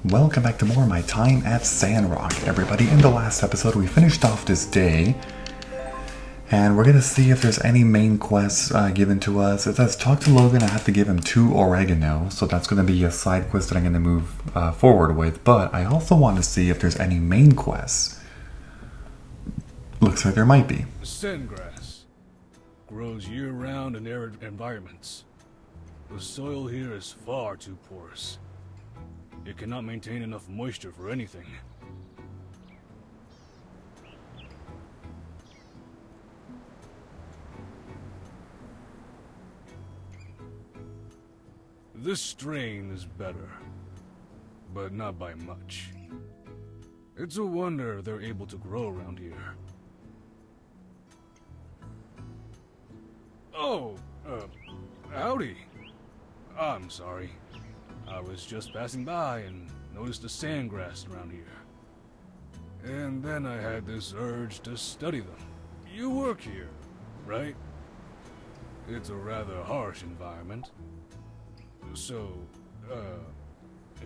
Welcome back to more of my time at Sandrock, everybody. In the last episode, we finished off this day, and we're going to see if there's any main quests given to us. It says, talk to Logan. I have to give him 2 oregano, so that's going to be a side quest that I'm going to move forward with, but I also want to see if there's any main quests. Looks like there might be. Sandgrass grows year-round in arid environments. The soil here is far too porous. It cannot maintain enough moisture for anything. This strain is better, but not by much. It's a wonder they're able to grow around here. Oh, howdy. I'm sorry. I was just passing by and noticed the sandgrass around here. And then I had this urge to study them. You work here, right? It's a rather harsh environment. So,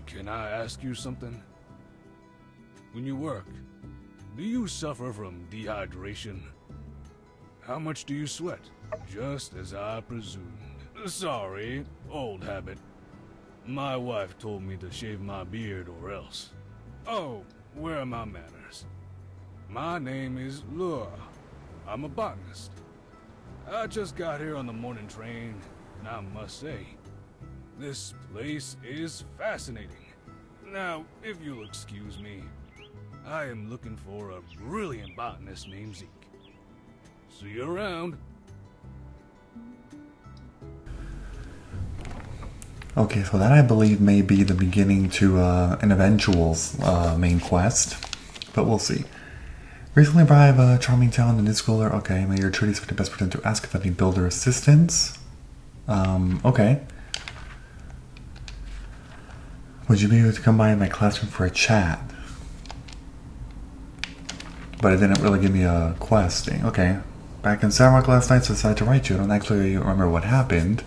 can I ask you something? When you work, do you suffer from dehydration? How much do you sweat? Just as I presumed. Sorry, old habit. My wife told me to shave my beard or else. Oh, where are my manners? My name is Lua. I'm a botanist. I just got here on the morning train, and I must say, this place is fascinating. Now, if you'll excuse me, I am looking for a brilliant botanist named Zeke. See you around. Okay, so that I believe may be the beginning to an eventual's main quest, but we'll see. Recently arrived a charming town in this schooler. Okay, may your treaties for the best pretend to ask if any builder assistance. Okay. Would you be able to come by in my classroom for a chat? But it didn't really give me a quest thing. Okay. Back in Sandrock last night, so I decided to write you. I don't actually remember what happened.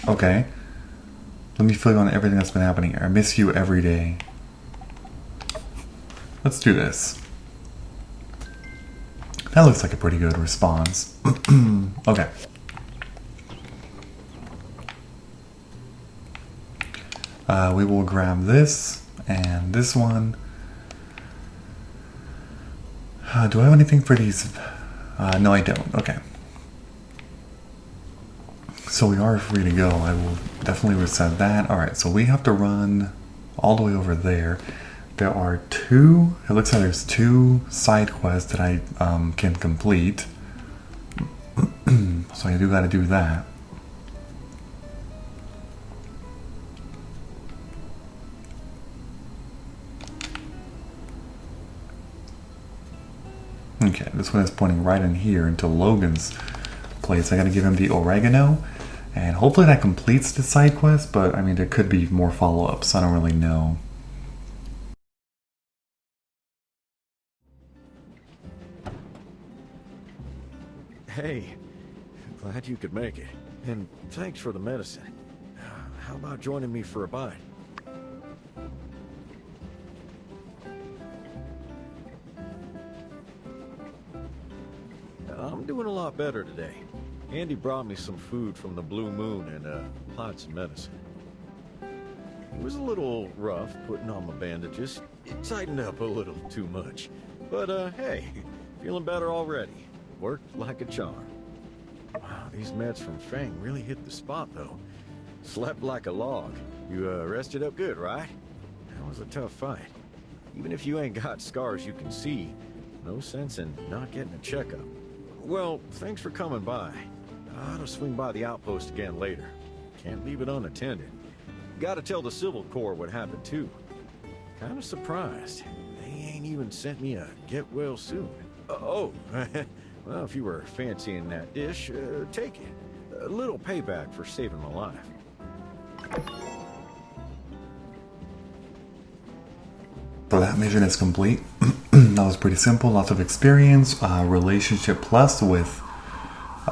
Okay. Let me fill you on everything that's been happening here. I miss you every day. Let's do this. That looks like a pretty good response. Okay. We will grab this and this one. Do I have anything for these? No, I don't. Okay. So we are free to go. I will definitely reset that. Alright, so we have to run all the way over there. There are 2, it looks like there's 2 side quests that I can complete. So I do gotta do that. Okay, this one is pointing right in here into Logan's place. I gotta give him the oregano. And hopefully that completes the side quest, but I mean, there could be more follow-ups. I don't really know. Hey, glad you could make it. And thanks for the medicine. How about joining me for a bite? I'm doing a lot better today. Andy brought me some food from the Blue Moon and applied some medicine. It was a little rough putting on my bandages. It tightened up a little too much. But hey, feeling better already. Worked like a charm. Wow, these meds from Fang really hit the spot though. Slept like a log. You rested up good, right? That was a tough fight. Even if you ain't got scars you can see, no sense in not getting a checkup. Well, thanks for coming by. I ought to swing by the outpost again later. Can't leave it unattended. Gotta tell the Civil Corps what happened too. Kinda surprised. They ain't even sent me a get well soon. Oh, well, if you were fancying that dish, take it. A little payback for saving my life. So that mission is complete. That was pretty simple. Lots of experience. Relationship plus with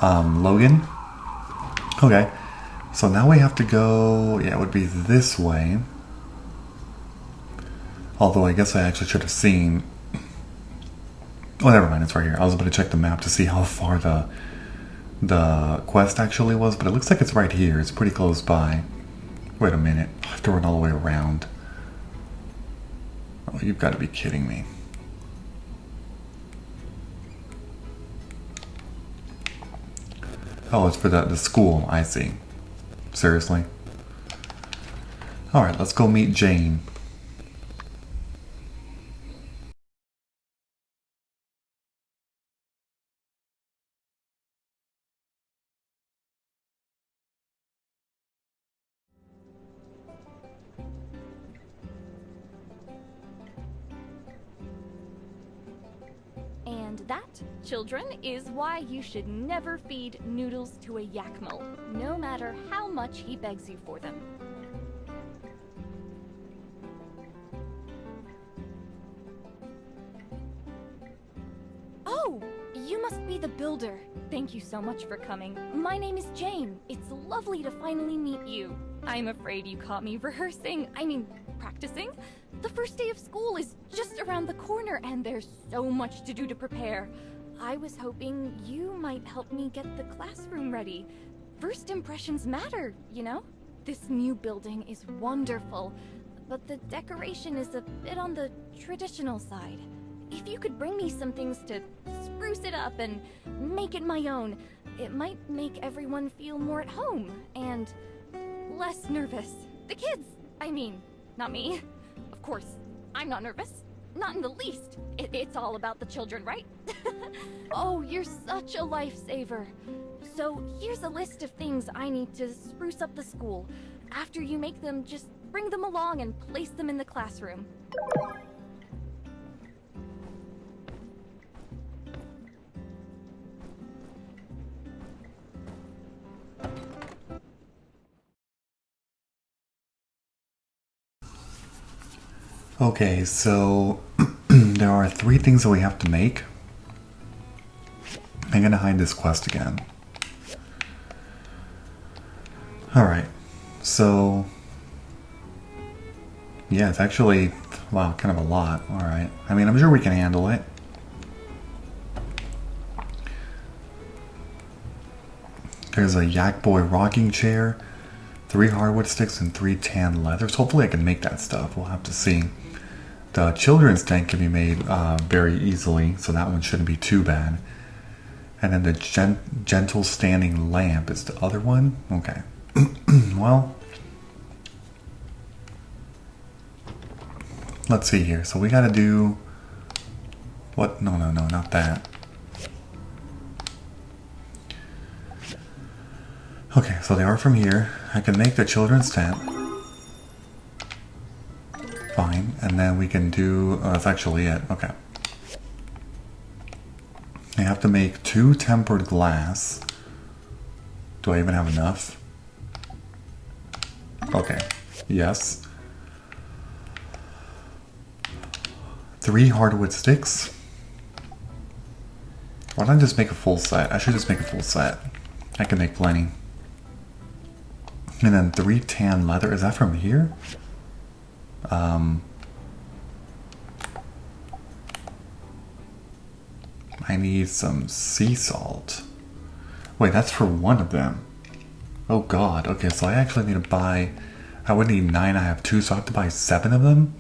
Logan. Okay. So now we have to go, yeah, it would be this way. Although I guess I actually should have seen. Oh, never mind, it's right here. I was about to check the map to see how far the quest actually was, but it looks like it's right here. It's pretty close by. Wait a minute, I have to run all the way around. Oh, you've got to be kidding me. Oh, it's for the school, I see. Seriously? Alright, let's go meet Jane. And that, children, is why you should never feed noodles to a yakmel, no matter how much he begs you for them. Oh, you must be the builder. Thank you so much for coming. My name is Jane. It's lovely to finally meet you. I'm afraid you caught me practicing. The first day of school is just around the corner and there's so much to do to prepare. I was hoping you might help me get the classroom ready. First impressions matter, you know? This new building is wonderful, but the decoration is a bit on the traditional side. If you could bring me some things to spruce it up and make it my own, it might make everyone feel more at home and less nervous. The kids, I mean, not me. Of course, I'm not nervous. Not in the least. It's all about the children, right? Oh, you're such a lifesaver. So here's a list of things I need to spruce up the school. After you make them, just bring them along and place them in the classroom. Okay, so there are 3 things that we have to make. I'm gonna hide this quest again. Alright, so yeah, it's actually, wow, kind of a lot. Alright, I mean, I'm sure we can handle it. There's a Yak Boy rocking chair, 3 hardwood sticks, and 3 tan leathers. Hopefully I can make that stuff. We'll have to see. The children's tent can be made very easily, so that one shouldn't be too bad. And then the gentle standing lamp is the other one? Okay. Well, let's see here. So we gotta do... What? No, not that. Okay, so they are from here. I can make the children's tent. Fine. And then we can do... Oh, that's actually it. Okay. I have to make 2 tempered glass. Do I even have enough? Okay. Yes. 3 hardwood sticks. Why don't I just make a full set? I should just make a full set. I can make plenty. And then 3 tan leather. Is that from here? I need some sea salt. Wait, that's for 1 of them. Oh god. Okay, so I actually need to buy... I would need 9, I have 2, so I have to buy 7 of them?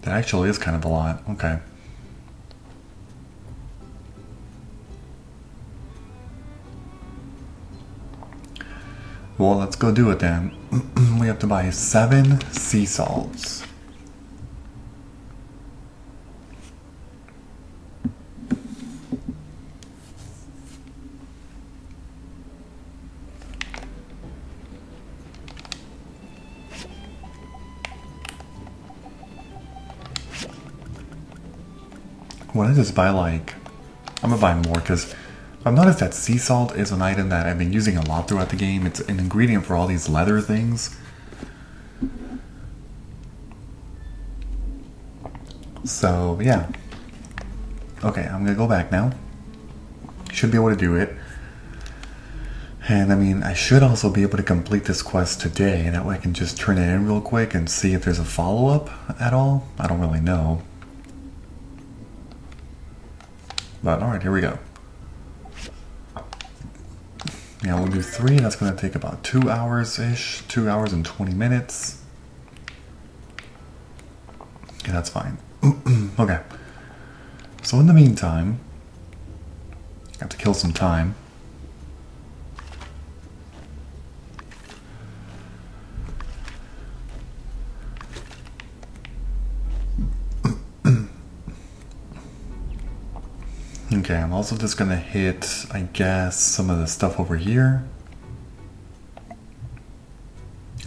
That actually is kind of a lot. Okay. Well, let's go do it then. We have to buy 7 sea salts. What is this buy like? I'm gonna buy more because I've noticed that sea salt is an item that I've been using a lot throughout the game. It's an ingredient for all these leather things. So, yeah. Okay, I'm gonna go back now. Should be able to do it. And I mean, I should also be able to complete this quest today. That way I can just turn it in real quick and see if there's a follow-up at all. I don't really know. But alright, here we go. Yeah, we'll do 3. That's going to take about 2 hours-ish. 2 hours and 20 minutes. Okay, that's fine. Okay. So in the meantime, I have to kill some time. Okay, I'm also just gonna hit, I guess, some of the stuff over here.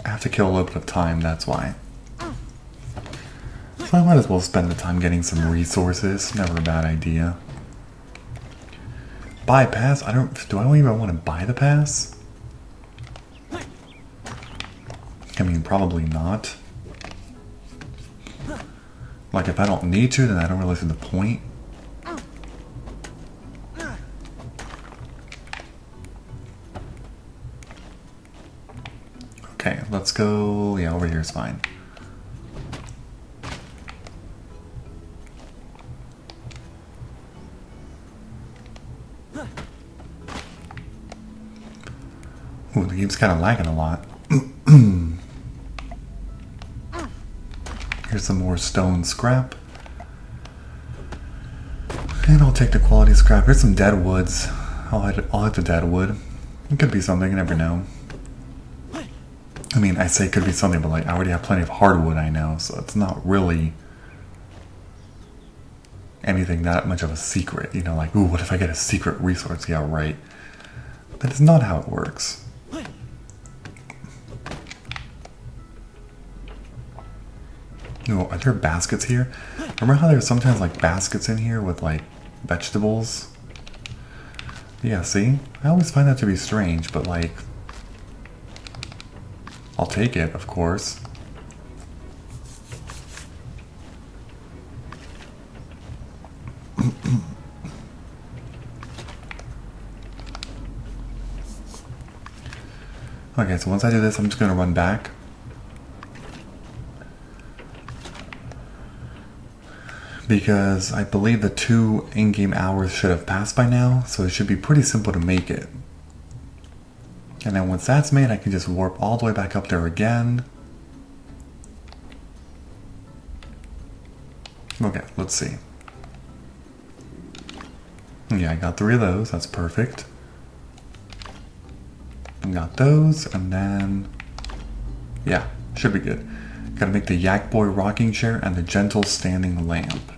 I have to kill a little bit of time, that's why. So I might as well spend the time getting some resources. Never a bad idea. Buy pass? I don't even want to buy the pass? I mean, probably not. Like, if I don't need to, then I don't really see the point. Okay, let's go. Yeah, over here is fine. Ooh, the game's kind of lagging a lot. Here's some more stone scrap. And I'll take the quality scrap. Here's some dead woods. I'll hit the dead wood. It could be something, you never know. I mean, I say it could be something, but like I already have plenty of hardwood, I know, so it's not really anything that much of a secret. You know, like, ooh, what if I get a secret resource? Yeah, right. That is not how it works. Oh, are there baskets here? Remember how there's sometimes like baskets in here with like vegetables? Yeah, see? I always find that to be strange, but like, I'll take it, of course. Okay, so once I do this, I'm just gonna run back. Because I believe the 2 in-game hours should have passed by now, so it should be pretty simple to make it. And then once that's made, I can just warp all the way back up there again. Okay, let's see. Yeah, I got 3 of those, that's perfect. I got those, and then... yeah, should be good. Gotta make the Yak Boy rocking chair and the gentle standing lamp.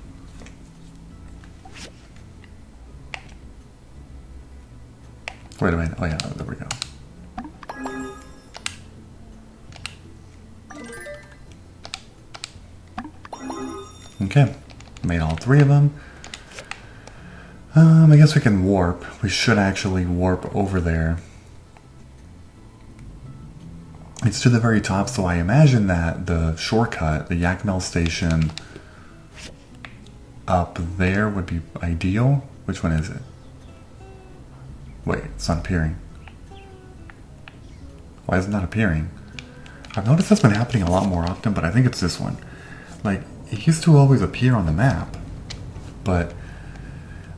Wait a minute. Oh yeah, there we go. Okay, made all 3 of them. I guess we can warp. We should actually warp over there. It's to the very top, so I imagine that the shortcut, the Yakmel station up there would be ideal. Which one is it? Wait, it's not appearing. Why is it not appearing? I've noticed that's been happening a lot more often, but I think it's this one. Like, it used to always appear on the map, but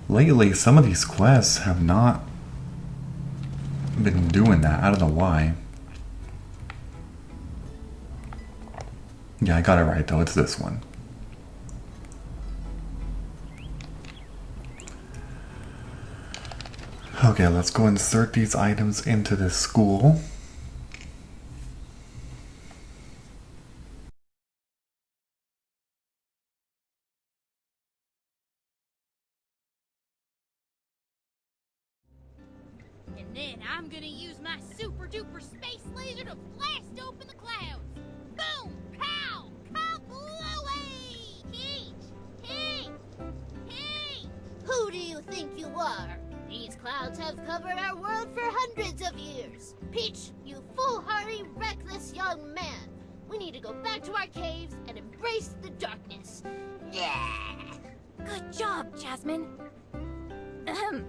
lately some of these quests have not been doing that. I don't know why. Yeah, I got it right though, it's this one. Okay, let's go insert these items into this school. And then I'm gonna use my super duper space laser to blast open the clouds. Boom! Pow! Kablooey! Hey! Who do you think you are? These clouds have covered our world for hundreds of years. Peach, you foolhardy, reckless young man. We need to go back to our caves and embrace the darkness. Yeah! Good job, Jasmine. Ahem.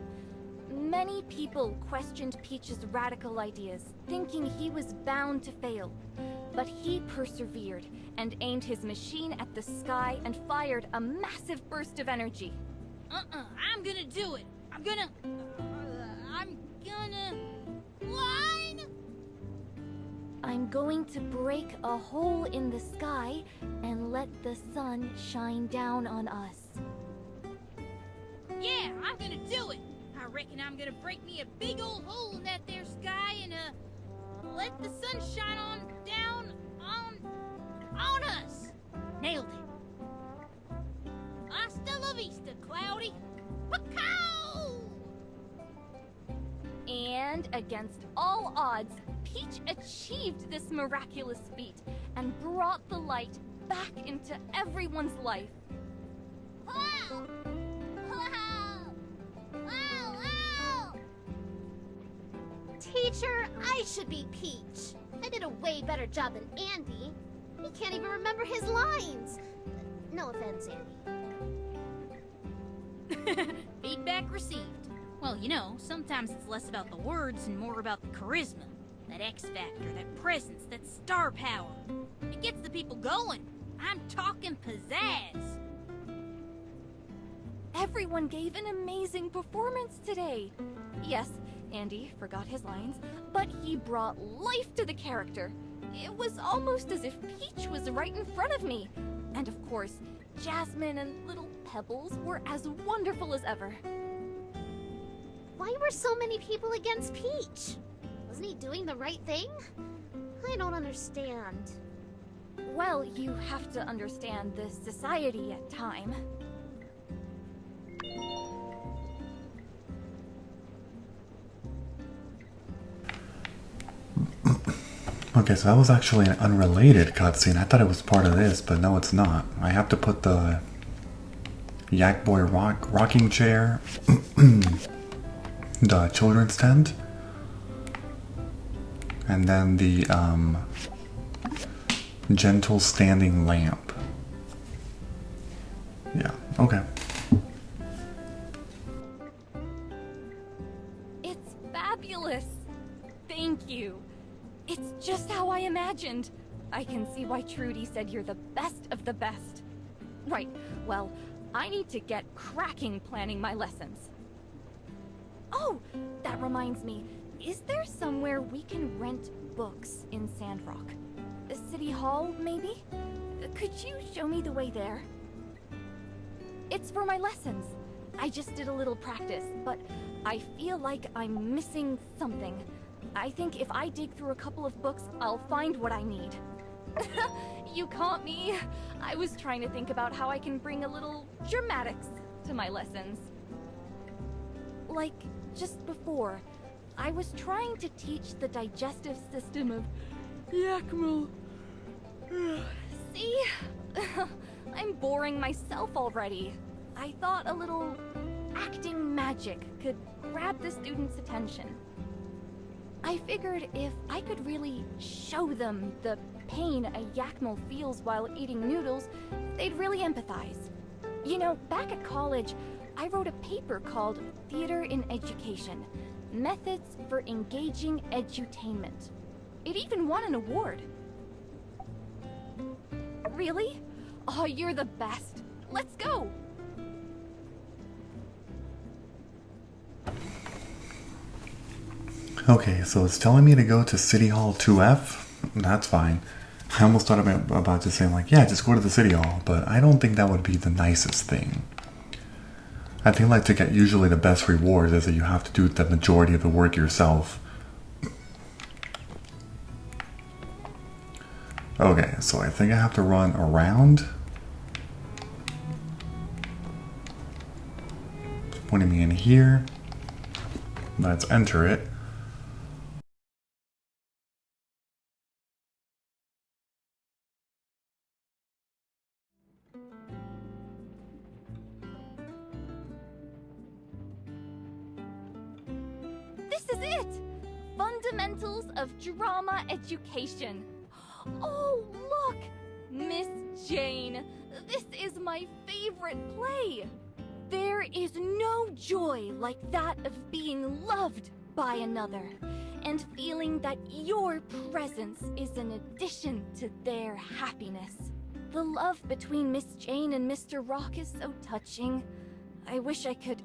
Many people questioned Peach's radical ideas, thinking he was bound to fail. But he persevered and aimed his machine at the sky and fired a massive burst of energy. I'm gonna do it. I'm gonna... Line! I'm going to break a hole in the sky and let the sun shine down on us. Yeah, I'm gonna do it. I reckon I'm gonna break me a big old hole in that there sky and, let the sun shine down on us. Nailed it. Hasta la vista, Cloudy. Pacow! And against all odds, Peach achieved this miraculous feat and brought the light back into everyone's life. Wow! Wow! Wow! Wow! Teacher, I should be Peach. I did a way better job than Andy. He can't even remember his lines. No offense, Andy. Feedback received. Well, you know, sometimes it's less about the words and more about the charisma. That X factor, that presence, that star power. It gets the people going. I'm talking pizzazz. Everyone gave an amazing performance today. Yes, Andy forgot his lines, but he brought life to the character. It was almost as if Peach was right in front of me. And of course, Jasmine and little Pebbles were as wonderful as ever. Why were so many people against Peach? Wasn't he doing the right thing? I don't understand. Well, you have to understand the society at time. Okay, so that was actually an unrelated cutscene. I thought it was part of this, but no, it's not. I have to put the Yak Boy rocking chair, the children's tent, and then the gentle standing lamp. Yeah, okay. It's fabulous! Thank you! It's just how I imagined. I can see why Trudy said you're the best of the best. Right, well, I need to get cracking planning my lessons. Oh, that reminds me. Is there somewhere we can rent books in Sandrock? City Hall, maybe? Could you show me the way there? It's for my lessons. I just did a little practice, but I feel like I'm missing something. I think if I dig through a couple of books, I'll find what I need. You caught me. I was trying to think about how I can bring a little dramatics to my lessons. Like, just before, I was trying to teach the digestive system of Yakmel. See? I'm boring myself already. I thought a little acting magic could grab the students' attention. I figured if I could really show them the pain a Yakmel feels while eating noodles, they'd really empathize. You know, back at college, I wrote a paper called Theater in Education, Methods for Engaging Edutainment. It even won an award. Really? Oh, you're the best. Let's go! Okay, so it's telling me to go to City Hall 2F. That's fine. I almost thought about just saying like, yeah, just go to the City Hall, but I don't think that would be the nicest thing. I think like to get usually the best rewards is that you have to do the majority of the work yourself. Okay, so I think I have to run around. It's pointing me in here. Let's enter it. This is it! Fundamentals of Drama Education. Oh, look! Miss Jane, this is my favorite play. There is no joy like that of being loved by another, and feeling that your presence is an addition to their happiness. The love between Miss Jane and Mr. Rock is so touching. I wish I could...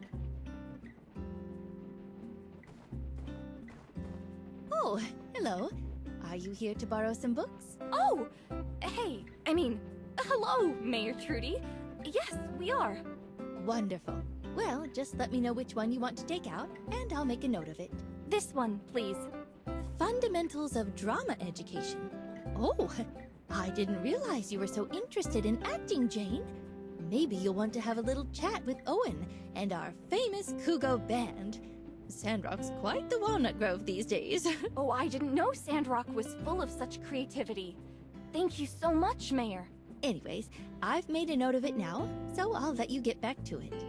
Oh, hello. Are you here to borrow some books? Oh! Hey, hello, Mayor Trudy. Yes, we are. Wonderful. Well, just let me know which one you want to take out, and I'll make a note of it. This one, please. Fundamentals of Drama Education. Oh, I didn't realize you were so interested in acting, Jane. Maybe you'll want to have a little chat with Owen and our famous Kugo band. Sandrock's quite the walnut grove these days. Oh, I didn't know Sandrock was full of such creativity. Thank you so much, Mayor. Anyways, I've made a note of it now, so I'll let you get back to it.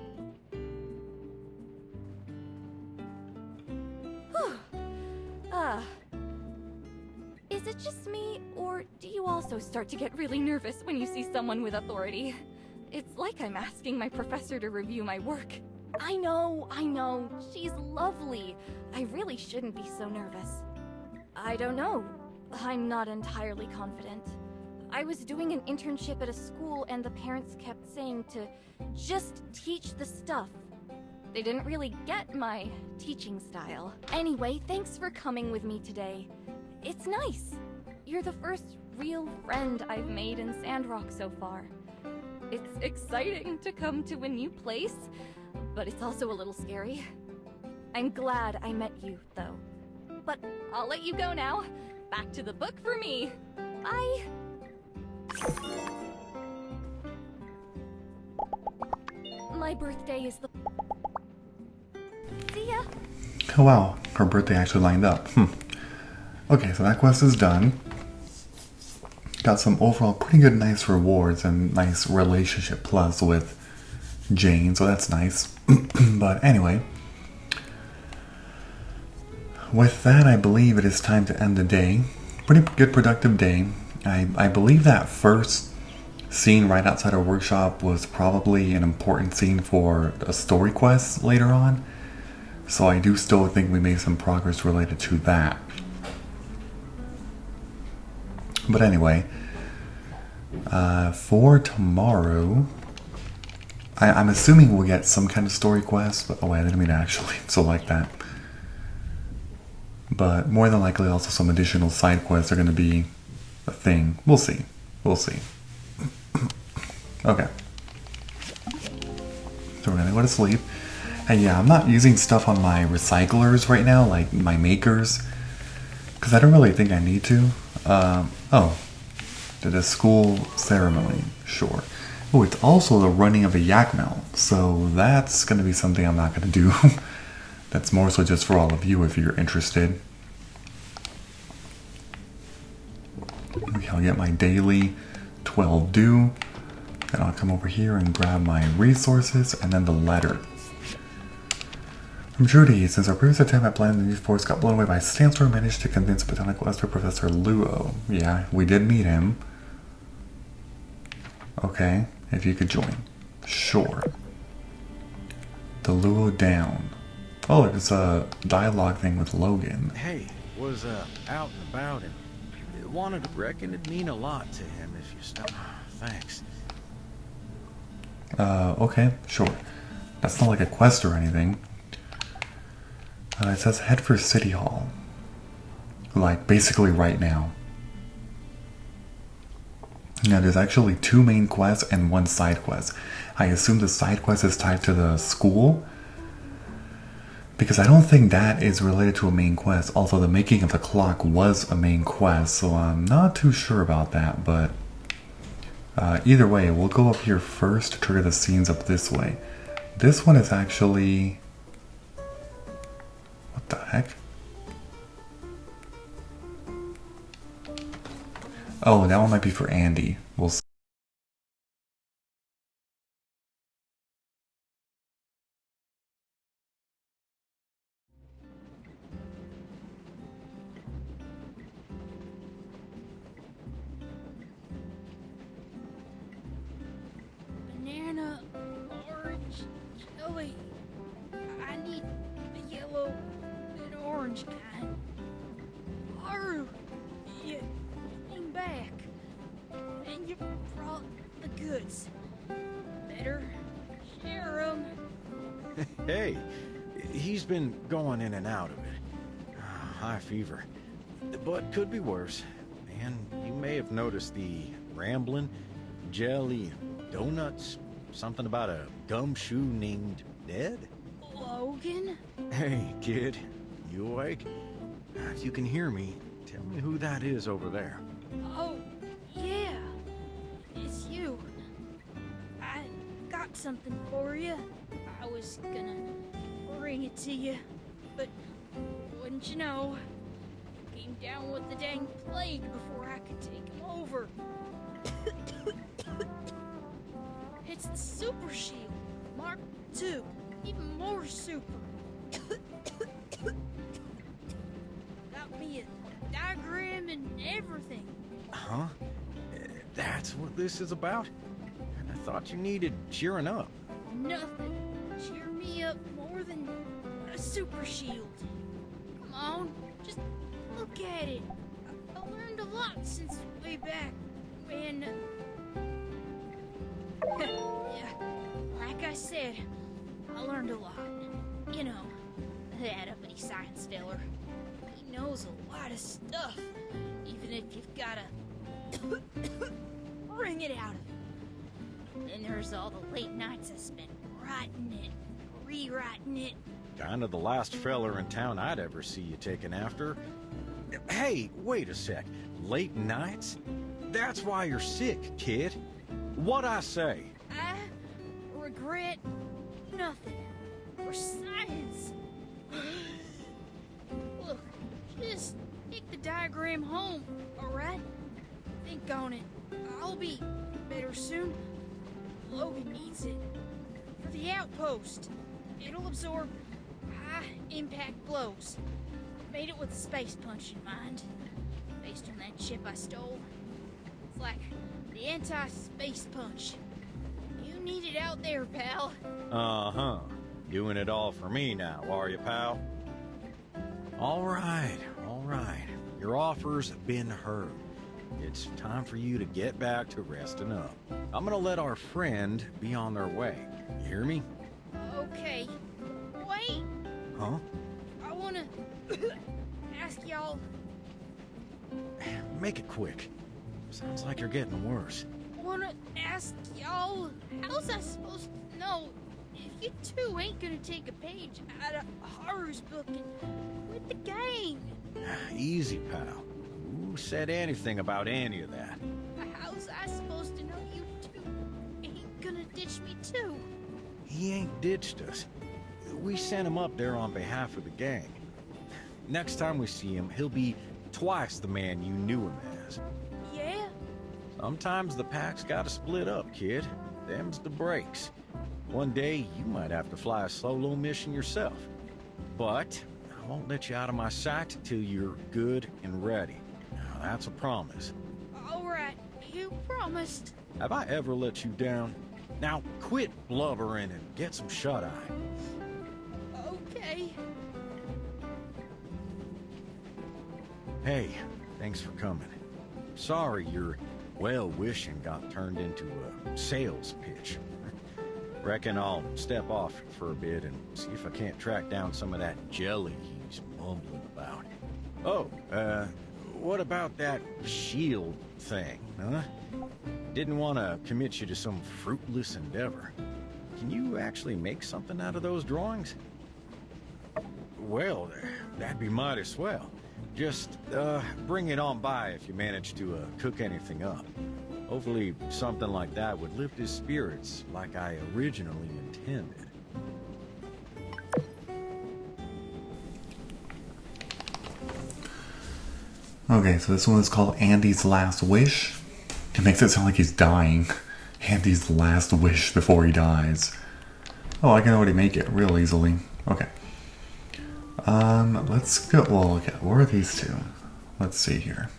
Is it just me, or do you also start to get really nervous when you see someone with authority? It's like I'm asking my professor to review my work. I know, she's lovely. I really shouldn't be so nervous. I don't know. I'm not entirely confident. I was doing an internship at a school and the parents kept saying to just teach the stuff. They didn't really get my teaching style. Anyway, thanks for coming with me today. It's nice. You're the first real friend I've made in Sandrock so far. It's exciting to come to a new place, but it's also a little scary. I'm glad I met you, though. But I'll let you go now. Back to the book for me. Bye. My birthday is the... See ya. Oh wow, her birthday actually lined up. Okay, so that quest is done. Got some overall pretty good nice rewards and nice relationship plus with Jane, so that's nice. But anyway, with that I believe it is time to end the day. Pretty good productive day. I believe that first scene right outside our workshop was probably an important scene for a story quest later on. So I do still think we made some progress related to that. But anyway, for tomorrow, I'm assuming we'll get some kind of story quest. But, oh, I didn't mean to actually select that. But more than likely also some additional side quests are going to be a thing. We'll see. We'll see. Okay. So we're going to go to sleep. And yeah, I'm not using stuff on my recyclers right now, like my makers. Because I don't really think I need to. Oh. Did a school ceremony. Sure. Oh, it's also the running of a yak mill. So that's going to be something I'm not going to do. That's more so just for all of you if you're interested. Okay, I'll get my daily 12 due. Then I'll come over here and grab my resources and then the letter. From Judy, since our previous attempt at planning the new force got blown away by a sandstorm, managed to convince Botanical Expert Professor Luo. Yeah, we did meet him. Okay, if you could join. Sure. The Luo down. Oh, there's a dialogue thing with Logan. Hey, was out and about and wanted to reckon it'd mean a lot to him if you stop. Thanks. Okay, sure. That's not like a quest or anything. It says head for City Hall. Like, basically right now. Now, there's actually 2 main quests and 1 side quest. I assume the side quest is tied to the school. Because I don't think that is related to a main quest. Also, the making of the clock was a main quest, so I'm not too sure about that, but... either way, we'll go up here first to trigger the scenes up this way. This one is actually... What the heck? Oh, that one might be for Andy. We'll see. Banana, orange, Jelly. I need the yellow and orange kind. Haru, you came back. And you brought the goods. Better share 'em. Hey, he's been going in and out of it. High fever. But could be worse. And you may have noticed the rambling, jelly, and donuts. Something about a gumshoe named Ned? Logan? Hey, kid. You awake? If you can hear me, tell me who that is over there. Oh, yeah. It's you. I got something for you. I was gonna bring it to you, but wouldn't you know, came down with the dang plague before I could take him over. It's the Super Shield, Mark II, even more super. Got me a diagram and everything. Huh? That's what this is about? I thought you needed cheering up. Nothing cheer me up more than a Super Shield. Come on, just look at it. I learned a lot since way back when... yeah, like I said, I learned a lot. You know, that uppity science feller. He knows a lot of stuff, even if you've gotta wring it out of him. Then there's all the late nights I spent writing it, rewriting it. Kind of the last feller in town I'd ever see you taking after. Hey, wait a sec. Late nights? That's why you're sick, kid. What'd I say? I regret nothing. For science. Look, just take the diagram home, alright? Think on it. I'll be better soon. Logan needs it. For the outpost. It'll absorb high-impact blows. Made it with a space punch in mind. Based on that chip I stole. It's like the anti-space punch. You need it out there, pal. Uh-huh. Doing it all for me now, are you, pal? All right, all right. Your offer's been heard. It's time for you to get back to resting up. I'm gonna let our friend be on their way. You hear me? Okay. Wait! Huh? I wanna ask y'all... Make it quick. Sounds like you're getting worse. Wanna ask y'all... How's I supposed to know if you two ain't gonna take a page out of Haru's book and quit the game? Easy, pal. Who said anything about any of that? How's I supposed to know you two ain't gonna ditch me too? He ain't ditched us. We sent him up there on behalf of the gang. Next time we see him, he'll be twice the man you knew him as. Yeah? Sometimes the pack's gotta split up, kid. Them's the breaks. One day, you might have to fly a solo mission yourself. But I won't let you out of my sight till you're good and ready. Now, that's a promise. Alright, you promised. Have I ever let you down? Now, quit blubbering and get some shut-eye. Okay. Hey, thanks for coming. Sorry your well-wishing got turned into a sales pitch. Reckon I'll step off for a bit and see if I can't track down some of that jelly he's mumbling about. Oh, what about that shield thing, huh? Didn't want to commit you to some fruitless endeavor. Can you actually make something out of those drawings? Well, that'd be mighty swell. Just, bring it on by if you manage to, cook anything up. Hopefully something like that would lift his spirits like I originally intended. Okay, so this one is called Andy's Last Wish. It makes it sound like he's dying. Andy's last wish before he dies. Oh, I can already make it real easily. Okay. Let's go. Well, okay, where are these two? Let's see here.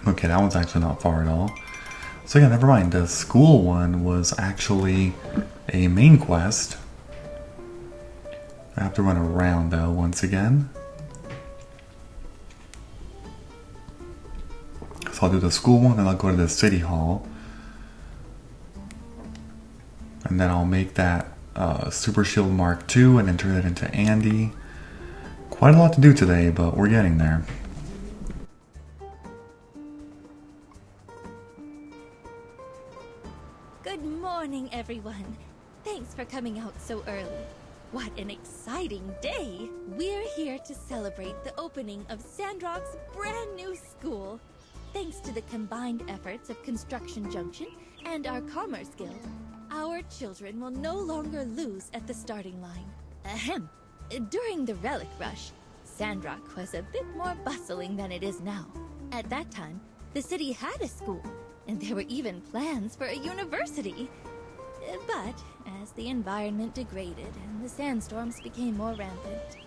Okay, that one's actually not far at all. So yeah, never mind. The school one was actually a main quest. I have to run around though once again. So I'll do the school one and I'll go to the city hall. And then I'll make that Super Shield Mark II and enter it into Andy. Quite a lot to do today, but we're getting there. Good morning, everyone. Thanks for coming out so early. What an exciting day! We're here to celebrate the opening of Sandrock's brand new school. Thanks to the combined efforts of Construction Junction and our Commerce Guild, our children will no longer lose at the starting line. Ahem. During the Relic Rush, Sandrock was a bit more bustling than it is now. At that time, the city had a school, and there were even plans for a university. But as the environment degraded and the sandstorms became more rampant,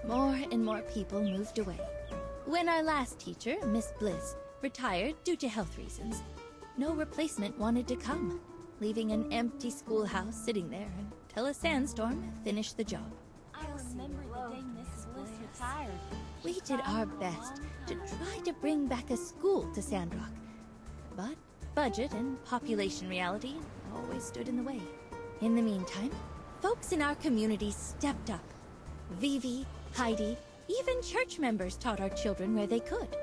more and more people moved away. When our last teacher, Miss Bliss, retired due to health reasons, no replacement wanted to come, leaving an empty schoolhouse sitting there until a sandstorm finished the job. I remember the day Mrs. Bliss retired. We did our best to try to bring back a school to Sandrock, but budget and population reality always stood in the way. In the meantime, folks in our community stepped up. Vivi, Heidi, even church members taught our children where they could.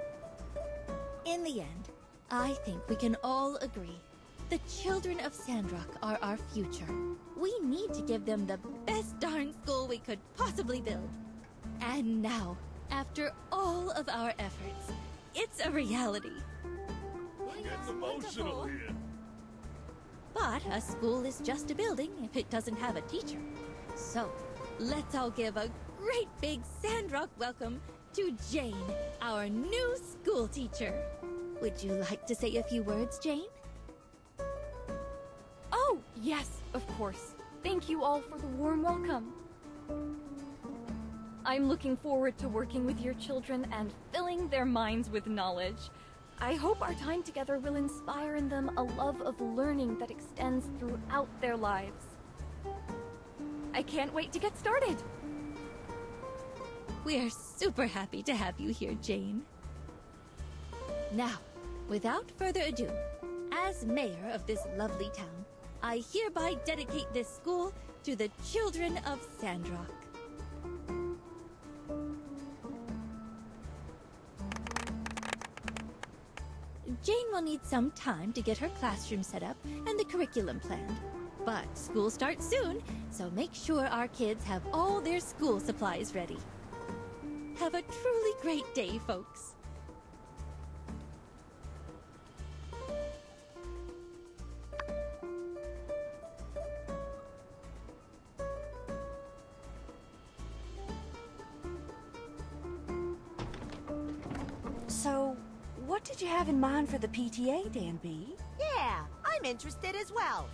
In the end, I think we can all agree. The children of Sandrock are our future. We need to give them the best darn school we could possibly build. And now, after all of our efforts, it's a reality. It's emotional here. But a school is just a building if it doesn't have a teacher. So, let's all give a great big Sandrock welcome to Jane, our new school teacher. Would you like to say a few words, Jane? Oh, yes, of course. Thank you all for the warm welcome. I'm looking forward to working with your children and filling their minds with knowledge. I hope our time together will inspire in them a love of learning that extends throughout their lives. I can't wait to get started. We're super happy to have you here, Jane. Now, without further ado, as mayor of this lovely town, I hereby dedicate this school to the children of Sandrock. Jane will need some time to get her classroom set up and the curriculum planned. But school starts soon, so make sure our kids have all their school supplies ready. Have a truly great day, folks. So, what did you have in mind for the PTA, Dan B? Yeah, I'm interested as well.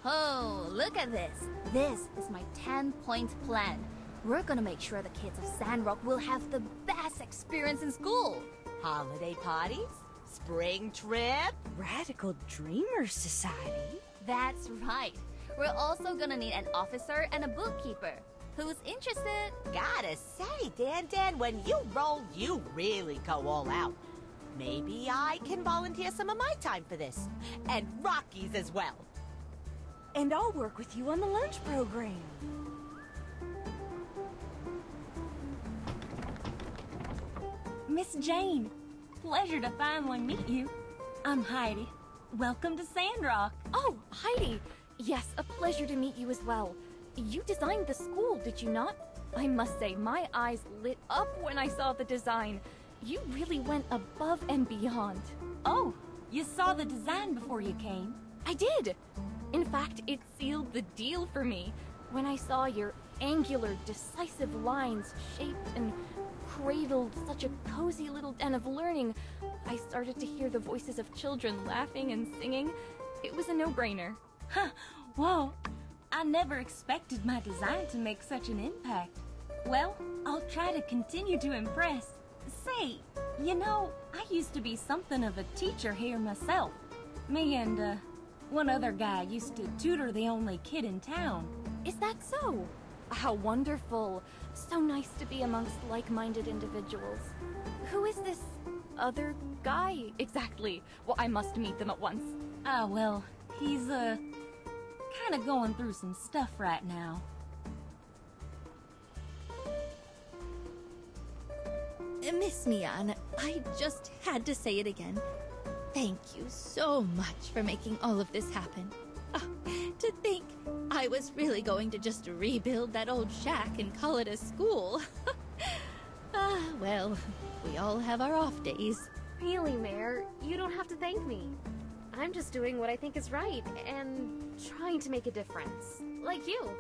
Oh, look at this. This is my 10-point plan. We're gonna make sure the kids of Sandrock will have the best experience in school. Holiday parties? Spring trip? Radical Dreamers Society? That's right. We're also gonna need an officer and a bookkeeper. Who's interested? Gotta say, Dan, when you roll, you really go all out. Maybe I can volunteer some of my time for this. And Rocky's as well. And I'll work with you on the lunch program. Miss Jane, pleasure to finally meet you. I'm Heidi. Welcome to Sandrock. Oh, Heidi! Yes, a pleasure to meet you as well. You designed the school, did you not? I must say, my eyes lit up when I saw the design. You really went above and beyond. Oh, you saw the design before you came? I did! In fact, it sealed the deal for me. When I saw your angular, decisive lines shaped and cradled such a cozy little den of learning, I started to hear the voices of children laughing and singing. It was a no-brainer. Huh, whoa. I never expected my design to make such an impact. Well, I'll try to continue to impress. Say, you know, I used to be something of a teacher here myself. Me and, one other guy used to tutor the only kid in town. Is that so? How wonderful. So nice to be amongst like-minded individuals. Who is this other guy exactly? Well, I must meet them at once. Ah, well, he's, kinda going through some stuff right now. Miss Mian, I just had to say it again. Thank you so much for making all of this happen. Oh, to think I was really going to just rebuild that old shack and call it a school. Well, we all have our off days. Really, Mayor, you don't have to thank me. I'm just doing what I think is right and trying to make a difference. Like you.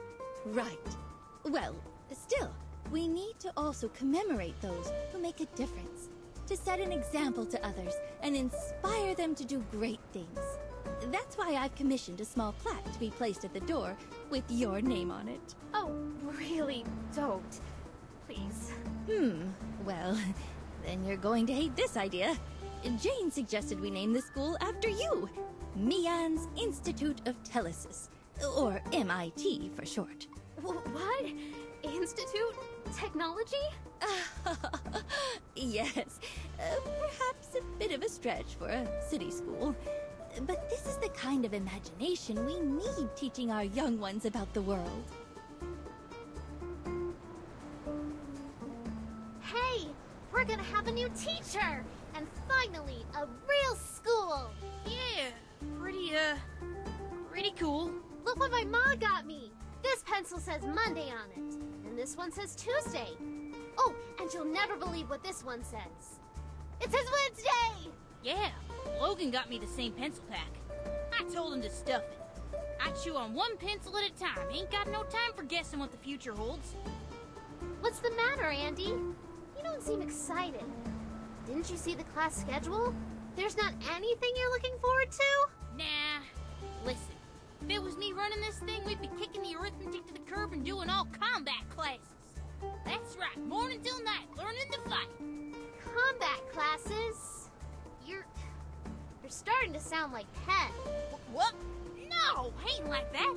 Right. Well, still, we need to also commemorate those who make a difference, to set an example to others and inspire them to do great things. That's why I've commissioned a small plaque to be placed at the door with your name on it. Oh, really? Don't. Please. Well, then you're going to hate this idea. Jane suggested we name the school after you. Mian's Institute of Telesis, or MIT for short. What? Institute? Technology? Yes, perhaps a bit of a stretch for a city school. But this is the kind of imagination we need teaching our young ones about the world. Hey, we're gonna have a new teacher! And finally, a real school! Yeah, pretty cool. Look what my mom got me! This pencil says Monday on it, and this one says Tuesday. Oh, and you'll never believe what this one says. It says Wednesday! Yeah, Logan got me the same pencil pack. I told him to stuff it. I chew on one pencil at a time. Ain't got no time for guessing what the future holds. What's the matter, Andy? You don't seem excited. Didn't you see the class schedule? There's not anything you're looking forward to? Nah, listen. If it was me running this thing, we'd be kicking the arithmetic to the curb and doing all combat classes. That's right, morning till night, learning to fight. Combat classes? You're starting to sound like Penn. What? No, ain't like that.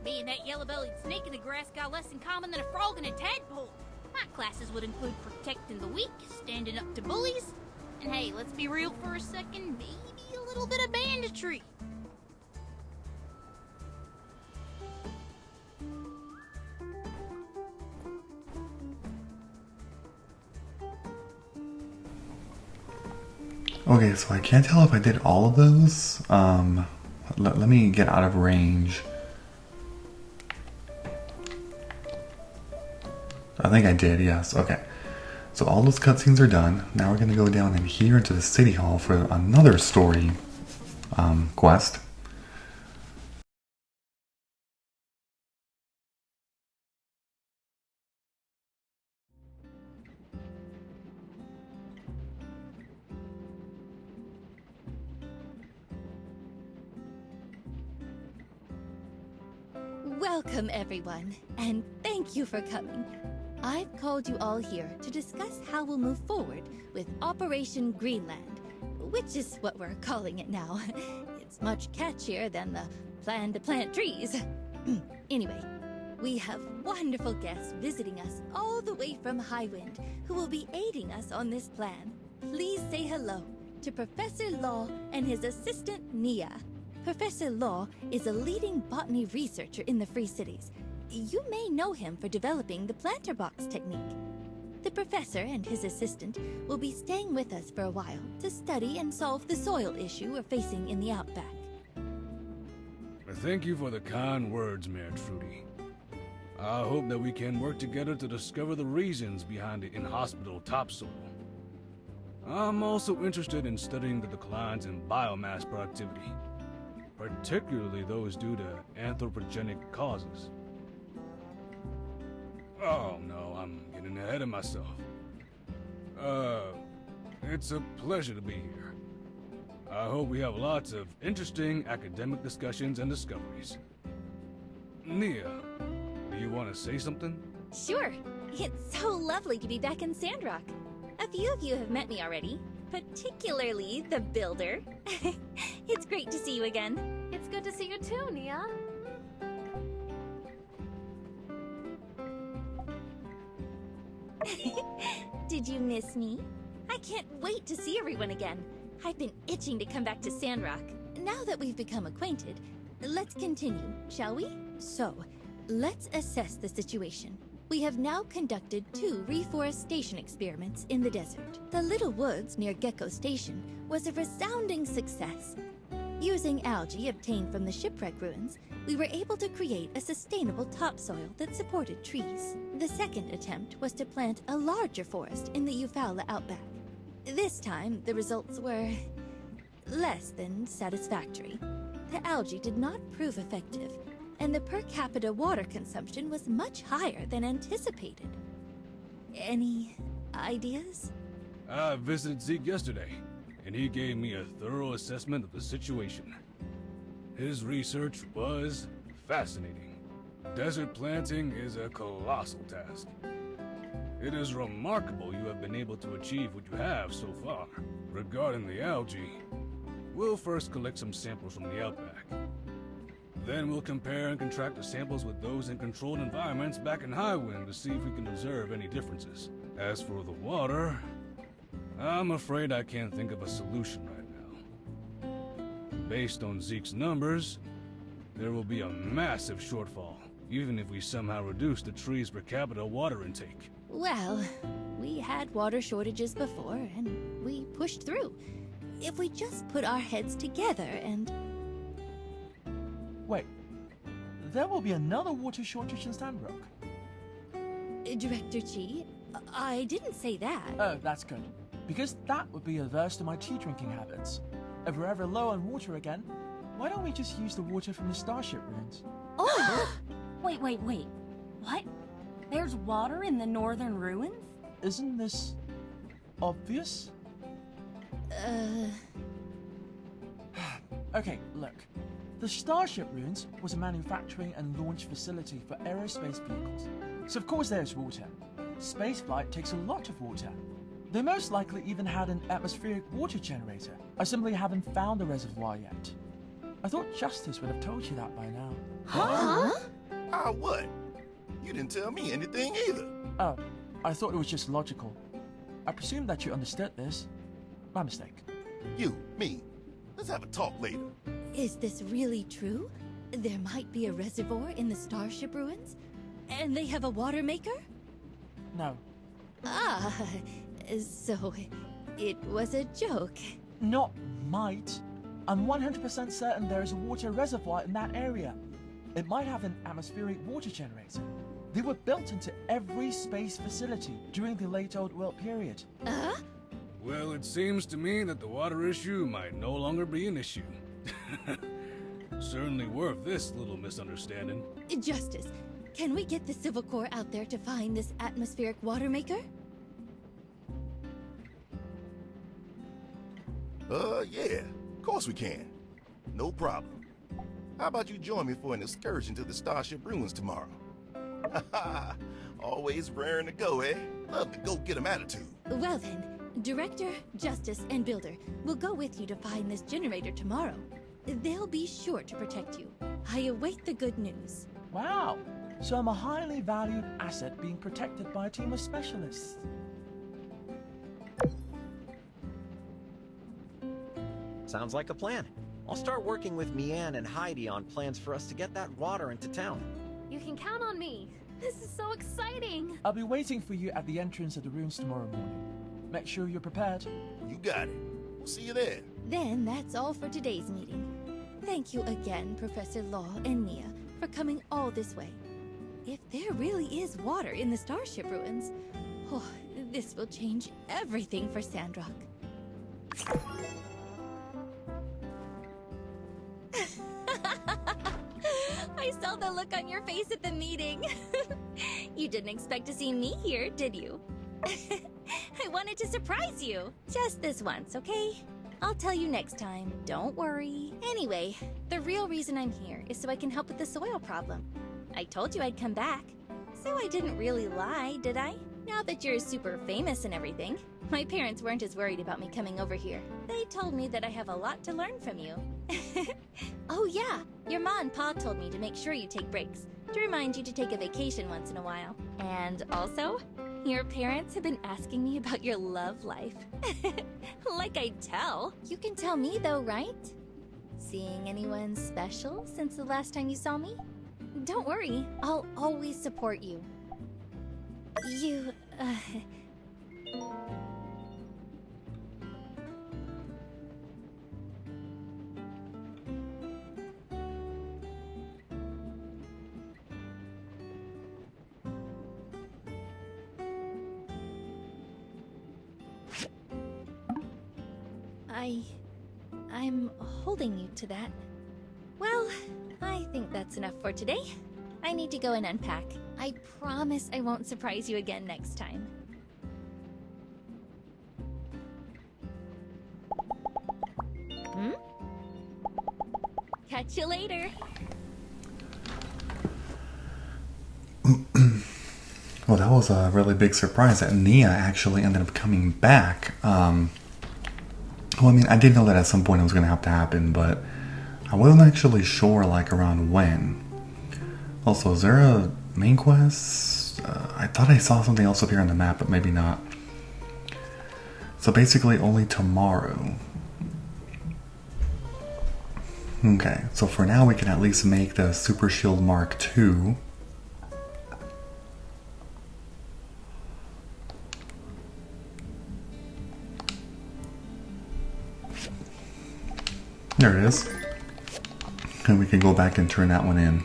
Me and that yellow-bellied snake in the grass got less in common than a frog and a tadpole. My classes would include protecting the weak, standing up to bullies, and hey, let's be real for a second, maybe a little bit of banditry. Okay, so I can't tell if I did all of those. Let me get out of range. I think I did, yes. Okay. So all those cutscenes are done. Now we're going to go down in here into the city hall for another story quest. Welcome, everyone, and thank you for coming. I've called you all here to discuss how we'll move forward with Operation Greenland, which is what we're calling it now. It's much catchier than the plan to plant trees. Anyway, we have wonderful guests visiting us all the way from Highwind who will be aiding us on this plan. Please say hello to Professor Law and his assistant, Nia. Professor Law is a leading botany researcher in the Free Cities. You may know him for developing the planter box technique. The professor and his assistant will be staying with us for a while to study and solve the soil issue we're facing in the outback. Thank you for the kind words, Mayor Trudy. I hope that we can work together to discover the reasons behind the inhospitable topsoil. I'm also interested in studying the declines in biomass productivity, particularly those due to anthropogenic causes. Oh no, I'm getting ahead of myself. It's a pleasure to be here. I hope we have lots of interesting academic discussions and discoveries. Nia, do you want to say something? Sure. It's so lovely to be back in Sandrock. A few of you have met me already, particularly the builder. It's great to see you again. It's good to see you too, Nia. Did you miss me? I can't wait to see everyone again. I've been itching to come back to Sandrock. Now that we've become acquainted, let's continue, shall we? So, let's assess the situation. We have now conducted 2 reforestation experiments in the desert. The Little Woods near Gecko Station was a resounding success. Using algae obtained from the shipwreck ruins, we were able to create a sustainable topsoil that supported trees. The second attempt was to plant a larger forest in the Eufaula outback. This time, the results were less than satisfactory. The algae did not prove effective, and the per capita water consumption was much higher than anticipated. Any ideas? I visited Zeke yesterday, and he gave me a thorough assessment of the situation. His research was fascinating. Desert planting is a colossal task. It is remarkable you have been able to achieve what you have so far. Regarding the algae, we'll first collect some samples from the outback. Then we'll compare and contrast the samples with those in controlled environments back in Highwind to see if we can observe any differences. As for the water, I'm afraid I can't think of a solution right now. Based on Zeke's numbers, there will be a massive shortfall, even if we somehow reduce the tree's per capita water intake. Well, we had water shortages before, and we pushed through. If we just put our heads together and... Wait, there will be another water shortage in Sandrock. Director Chi, I didn't say that. Oh, that's good. Because that would be adverse to my tea drinking habits. If we're ever low on water again, why don't we just use the water from the Starship ruins? Oh! Wait. What? There's water in the northern ruins? Isn't this obvious? Okay, look. The Starship ruins was a manufacturing and launch facility for aerospace vehicles. So of course there's water. Spaceflight takes a lot of water. They most likely even had an atmospheric water generator. I simply haven't found the reservoir yet. I thought Justice would have told you that by now. Huh? What? You didn't tell me anything either. Oh, I thought it was just logical. I presumed that you understood this. My mistake. You, me. Let's have a talk later. Is this really true? There might be a reservoir in the Starship ruins? And they have a water maker? No. Ah, so it was a joke. Not might. I'm 100% certain there is a water reservoir in that area. It might have an atmospheric water generator. They were built into every space facility during the late Old World period. Well, it seems to me that the water issue might no longer be an issue. Certainly worth this little misunderstanding. Justice, can we get the Civil Corps out there to find this atmospheric water maker? Yeah. Of course we can. No problem. How about you join me for an excursion to the Starship ruins tomorrow? Always raring to go, eh? Love the go-get-'em attitude. Well then, Director, Justice, and Builder will go with you to find this generator tomorrow. They'll be sure to protect you. I await the good news. Wow. So I'm a highly valued asset being protected by a team of specialists. Sounds like a plan. I'll start working with Mian and Heidi on plans for us to get that water into town. You can count on me. This is so exciting. I'll be waiting for you at the entrance of the ruins tomorrow morning. Make sure you're prepared. You got it. We'll see you there. Then that's all for today's meeting. Thank you again, Professor Law and Nia, for coming all this way. If there really is water in the Starship ruins, oh, this will change everything for Sandrock. I saw the look on your face at the meeting. You didn't expect to see me here, did you? I wanted to surprise you. Just this once, okay? I'll tell you next time. Don't worry. Anyway, the real reason I'm here is so I can help with the soil problem. I told you I'd come back. So I didn't really lie, did I? Now that you're super famous and everything, my parents weren't as worried about me coming over here. They told me that I have a lot to learn from you. Oh yeah, your ma and pa told me to make sure you take breaks, to remind you to take a vacation once in a while. And also, your parents have been asking me about your love life. Like I tell. You can tell me though, right? Seeing anyone special since the last time you saw me? Don't worry, I'll always support you. I'm holding you to that. Well, I think that's enough for today. I need to go and unpack. I promise I won't surprise you again next time. Catch you later. Well, that was a really big surprise that Nia actually ended up coming back. Well, I mean, I did know that at some point it was going to have to happen, but I wasn't actually sure, like, around when. Also, is there a main quest? I thought I saw something else up here on the map, but maybe not. So basically, only tomorrow. Okay, so for now we can at least make the Super Shield Mark II. There it is. And we can go back and turn that one in.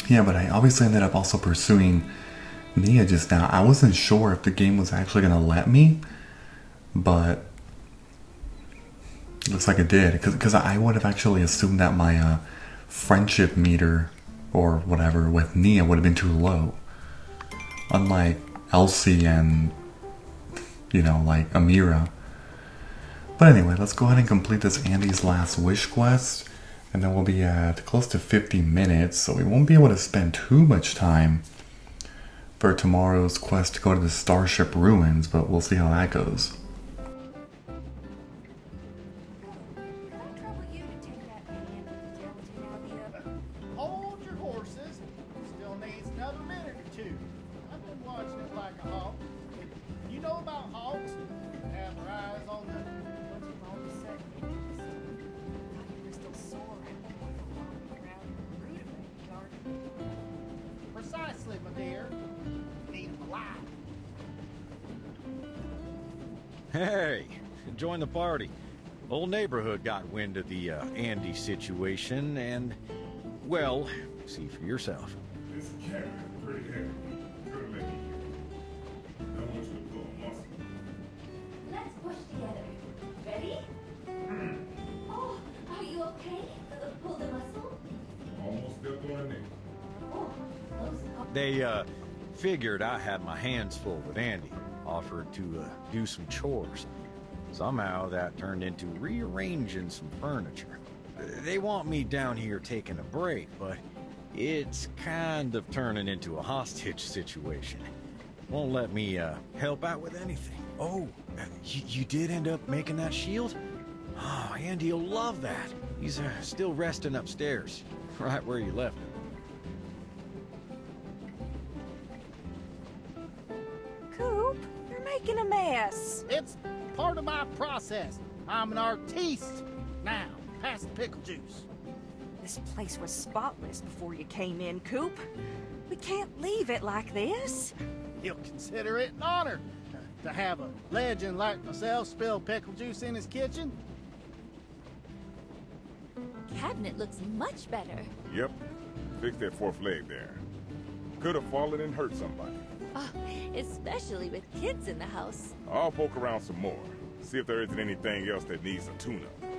Yeah, but I obviously ended up also pursuing Nia just now. I wasn't sure if the game was actually going to let me, but it looks like it did. Because I would have actually assumed that my friendship meter or whatever with Nia would have been too low. Unlike Elsie and, you know, like Amira. But anyway, let's go ahead and complete this Andy's Last Wish quest. And then we'll be at close to 50 minutes, so we won't be able to spend too much time for tomorrow's quest to go to the Starship Ruins, but we'll see how that goes. Hold your horses. Still needs another minute or two. I've been watching it like a hawk. You know about hawks? Have their eyes on the... All of a sudden, you were still sore and walking around in the rutabaga garden. Precisely, my dear. Need them alive. Hey, join the party. Whole neighborhood got wind of the Andy situation, and, well, see for yourself. This carrot is pretty heavy. Good lady here. I want you to pull a muscle. Let's push together. Ready? Oh, are you okay? Pull the muscle? Almost stepped on a nail. Oh, close. They, figured I had my hands full with Andy, offered to, do some chores. Somehow that turned into rearranging some furniture. They want me down here taking a break, but it's kind of turning into a hostage situation. Won't let me, help out with anything. Oh, you did end up making that shield? Oh, Andy'll love that. He's, still resting upstairs, right where you left him. Coop, you're making a mess. It's part of my process. I'm an artiste. Now, pass the pickle juice. This place was spotless before you came in, Coop. We can't leave it like this. He'll consider it an honor to have a legend like myself spill pickle juice in his kitchen. Cabinet looks much better. Yep. Fix that fourth leg there. Could have fallen and hurt somebody. Oh, especially with kids in the house. I'll poke around some more. See if there isn't anything else that needs a tune-up.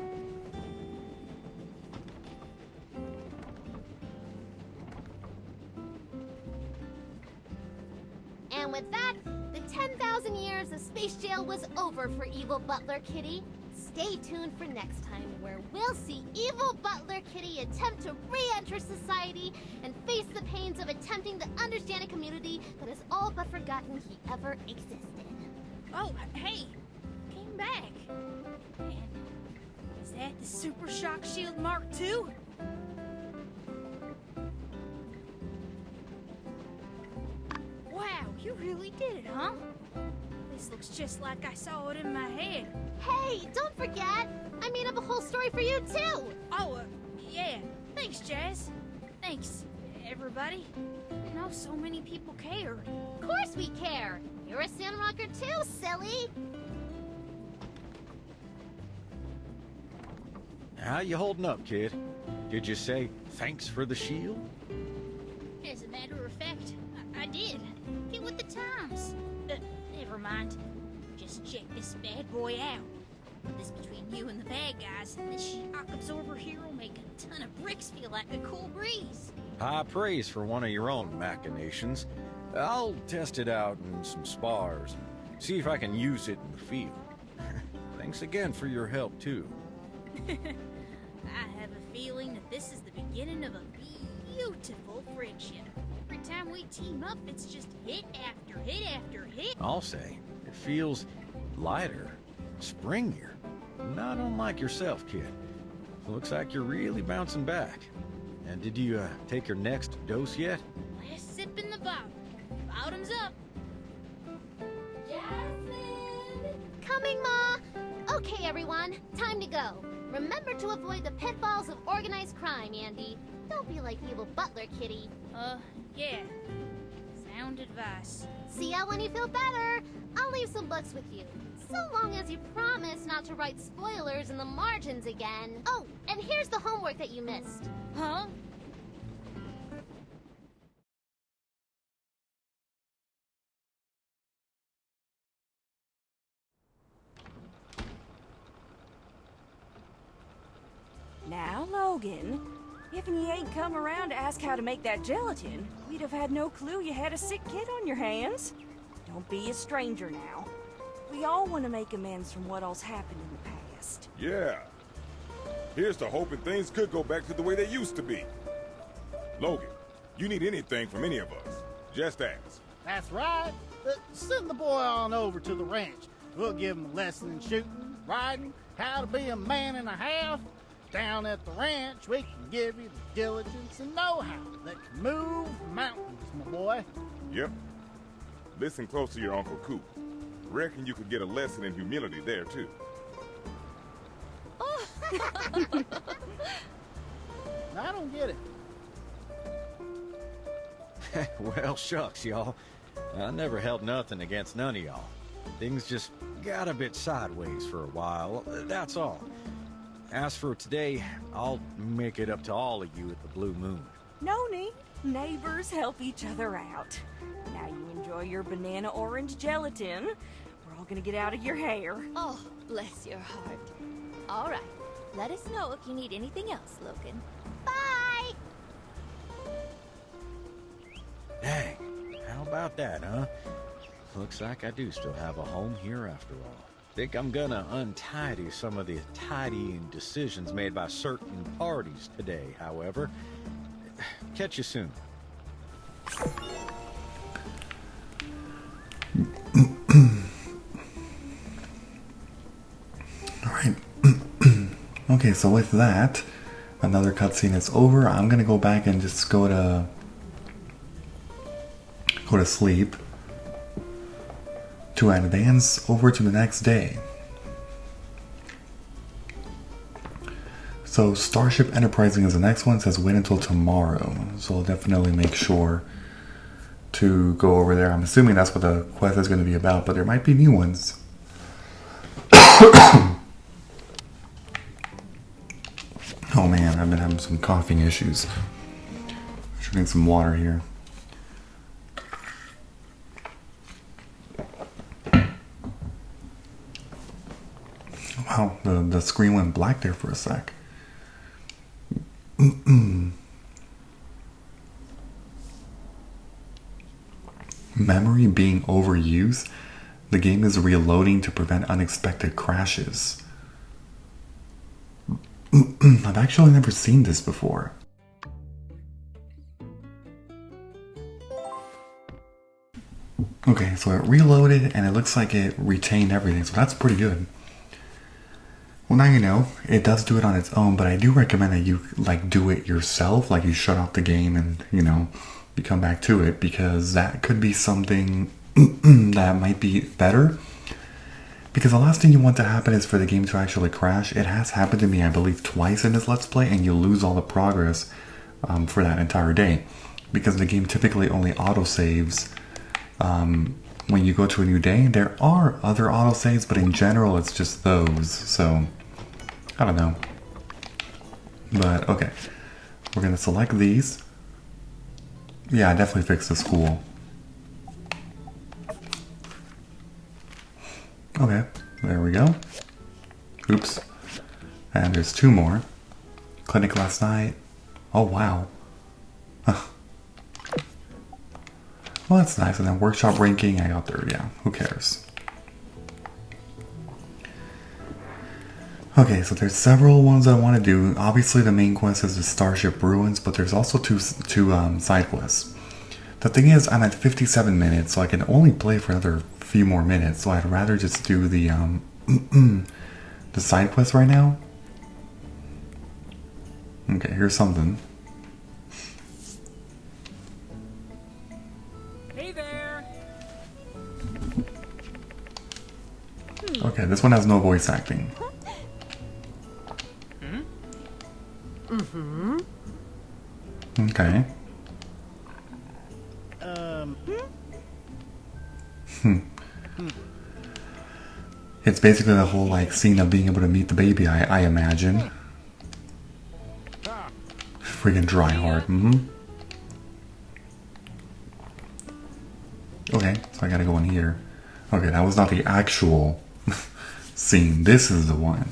And with that, the 10,000 years of space jail was over for evil Butler Kitty. Stay tuned for next time, where we'll see evil Butler Kitty attempt to re-enter society and face the pains of attempting to understand a community that has all but forgotten he ever existed. Oh, hey, came back. And is that the Super Shock Shield Mark II? Wow, you really did it, huh? This looks just like I saw it in my head. Hey, don't forget! I made up a whole story for you, too! Oh, yeah. Thanks, Jazz. Thanks, everybody. You know, so many people cared. Of course we care! You're a Sandrocker too, silly! How you holding up, kid? Did you say thanks for the shield? As a matter of fact, I did. Get with the times. Never mind. Just check this bad boy out. This between you and the bad guys, and this shock absorber here will make a ton of bricks feel like a cool breeze. High praise for one of your own machinations. I'll test it out in some spars and see if I can use it in the field. Thanks again for your help, too. I have a feeling that this is the beginning of a beautiful friendship. Every time we team up, it's just hit after hit after hit. I'll say, it feels lighter, springier. Not unlike yourself, kid. Looks like you're really bouncing back. And did you take your next dose yet? Last sip in the bottle. Bottoms up. Jasmine! Coming, Ma! Okay, everyone, time to go. Remember to avoid the pitfalls of organized crime, Andy. Don't be like evil Butler Kitty. Yeah. Sound advice. See ya when you feel better. I'll leave some books with you. So long as you promise not to write spoilers in the margins again. Oh, and here's the homework that you missed. Huh? Now, Logan, if you ain't come around to ask how to make that gelatin, we'd have had no clue you had a sick kid on your hands. Don't be a stranger now. We all want to make amends from what all's happened in the past. Yeah. Here's to hoping things could go back to the way they used to be. Logan, you need anything from any of us, just ask. That's right. Send the boy on over to the ranch. We'll give him a lesson in shooting, riding, how to be a man and a half. Down at the ranch, we can give you the diligence and know-how that can move mountains, my boy. Yep. Listen close to your Uncle Coop. Reckon you could get a lesson in humility there, too. I don't get it. Well, shucks, y'all. I never held nothing against none of y'all. Things just got a bit sideways for a while, that's all. As for today, I'll make it up to all of you at the Blue Moon. No need. Neighbors help each other out. Now you enjoy your banana orange gelatin. We're all gonna get out of your hair. Oh, bless your heart. All right. Let us know if you need anything else, Logan. Bye! Dang, how about that, huh? Looks like I do still have a home here after all. Think I'm gonna untidy some of the tidying decisions made by certain parties today, however. Catch you soon. Alright. Okay, so with that, another cutscene is over. I'm gonna go back and just go to sleep to advance over to the next day. So Starship Enterprising is the next one. It says wait until tomorrow. So I'll definitely make sure to go over there. I'm assuming that's what the quest is going to be about, but there might be new ones. Oh man, I've been having some coughing issues. Drinking some water here. Wow, the screen went black there for a sec. Memory being overused. The game is reloading to prevent unexpected crashes. I've actually never seen this before. Okay, so it reloaded and it looks like it retained everything, so that's pretty good. Well, now you know, it does do it on its own, but I do recommend that you like do it yourself, like you shut off the game and, you know, you come back to it, because that could be something that might be better. Because the last thing you want to happen is for the game to actually crash. It has happened to me, I believe, twice in this Let's Play, and you lose all the progress for that entire day. Because the game typically only autosaves when you go to a new day. There are other autosaves, but in general it's just those, so I don't know. But okay, we're gonna select these. Yeah, I definitely fixed the school. Okay, there we go. Oops. And there's two more. Clinic last night. Oh wow. Well, that's nice. And then workshop ranking, I got third. Yeah, who cares? Okay, so there's several ones I want to do. Obviously, the main quest is the Starship Ruins, but there's also two side quests. The thing is, I'm at 57 minutes, so I can only play for another few more minutes. So I'd rather just do the the side quest right now. Okay, here's something. Okay, this one has no voice acting. Okay. It's basically the whole like scene of being able to meet the baby, I imagine. Freaking dry hard. Okay, so I gotta go in here. Okay, that was not the actual scene. This is the one.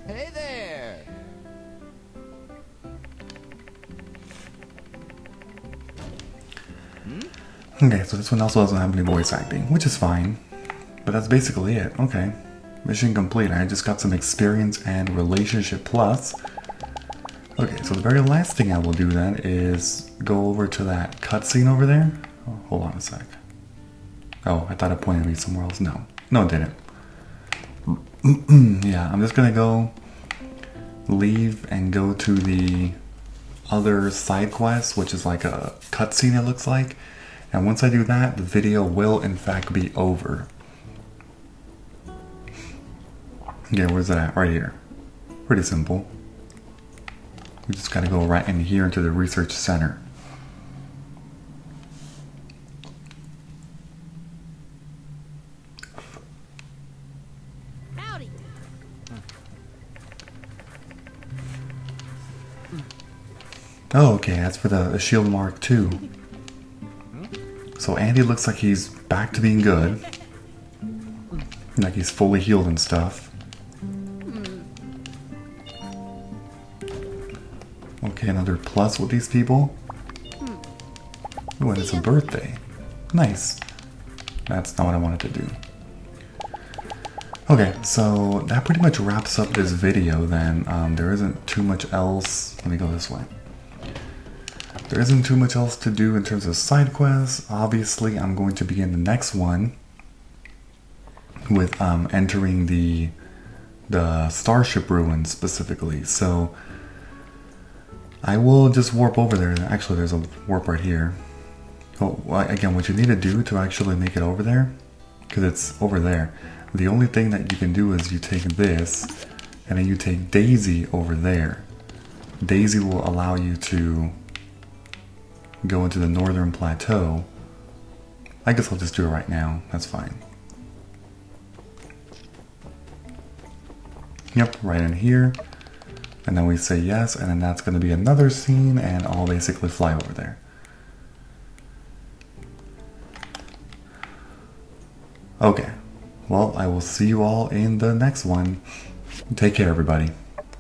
Hey there! Okay, so this one also doesn't have any voice acting, which is fine. But that's basically it. Okay. Mission complete. I just got some experience and relationship plus. Okay, so the very last thing I will do then is go over to that cutscene over there. Oh, hold on a sec. Oh, I thought it pointed me somewhere else. No. No, it didn't. Yeah, I'm just gonna go leave and go to the other side quest, which is like a cutscene it looks like. And once I do that, the video will in fact be over. Okay, where's that at? Right here. Pretty simple. We just gotta go right in here into the research center. Howdy. Oh, okay, that's for the shield mark too. So Andy looks like he's back to being good. Like he's fully healed and stuff. Okay, another plus with these people. Oh, and it's a birthday. Nice. That's not what I wanted to do. Okay, so that pretty much wraps up this video then. There isn't too much else. Let me go this way. There isn't too much else to do in terms of side quests. Obviously, I'm going to begin the next one with entering the Starship Ruins specifically. So I will just warp over there. Actually, there's a warp right here. Oh, well, again, what you need to do to actually make it over there, because it's over there, the only thing that you can do is you take this and then you take Daisy over there. Daisy will allow you to go into the northern plateau. I guess I'll just do it right now. That's fine. Yep, right in here. And then we say yes, and then that's going to be another scene, and I'll basically fly over there. Okay. Well, I will see you all in the next one. Take care, everybody.